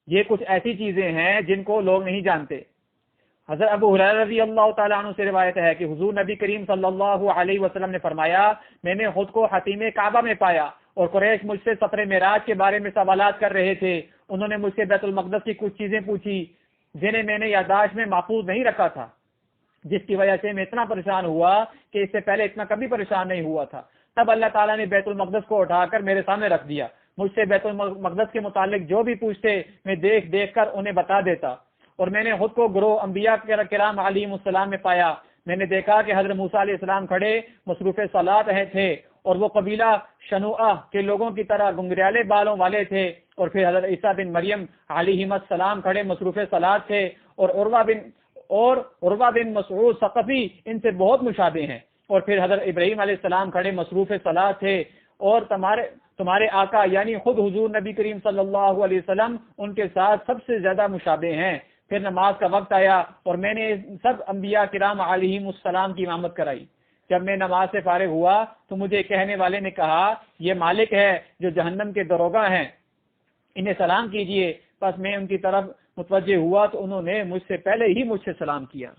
یہ کچھ ایسی چیزیں ہیں جن کو لوگ نہیں جانتے۔ حضرت ابو ہریرہ رضی اللہ تعالیٰ عنہ سے روایت ہے کہ حضور نبی کریم صلی اللہ علیہ وسلم نے فرمایا، میں نے خود کو حتیم کعبہ میں پایا اور قریش مجھ سے سفر معراج کے بارے میں سوالات کر رہے تھے۔ انہوں نے مجھ سے بیت المقدس کی کچھ چیزیں پوچھی جنہیں میں نے یادداشت میں محفوظ نہیں رکھا تھا، جس کی وجہ سے میں اتنا پریشان ہوا کہ اس سے پہلے اتنا کبھی پریشان نہیں ہوا تھا۔ تب اللہ تعالیٰ نے بیت المقدس کو اٹھا کر میرے سامنے رکھ دیا۔ مجھ سے بیت المقدس کے متعلق جو بھی پوچھتے میں دیکھ دیکھ کر انہیں بتا دیتا، اور میں نے خود کو گروہ انبیاء کرام علیہم السلام میں پایا۔ میں نے دیکھا کہ حضرت موسیٰ علیہ السلام کھڑے مصروف صلاۃ تھے، اور وہ قبیلہ شنوعہ کے لوگوں کی طرح گنگریالے بالوں والے تھے، اور پھر حضرت عیسیٰ بن مریم علیہ السلام کھڑے مصروف صلاۃ تھے، اور عروہ بن مسعود ثقفی ان سے بہت مشابہ ہیں، اور پھر حضرت ابراہیم علیہ السلام کھڑے مصروف صلاۃ تھے، اور تمہارے آقا یعنی خود حضور نبی کریم صلی اللہ علیہ وسلم ان کے ساتھ سب سے زیادہ مشابہ ہیں۔ پھر نماز کا وقت آیا اور میں نے سب انبیاء کرام علیہم السلام کی امامت کرائی۔ جب میں نماز سے فارغ ہوا تو مجھے کہنے والے نے کہا، یہ مالک ہے جو جہنم کے داروغہ ہیں، انہیں سلام کیجئے۔ بس میں ان کی طرف متوجہ ہوا تو انہوں نے مجھ سے پہلے ہی مجھ سے سلام کیا۔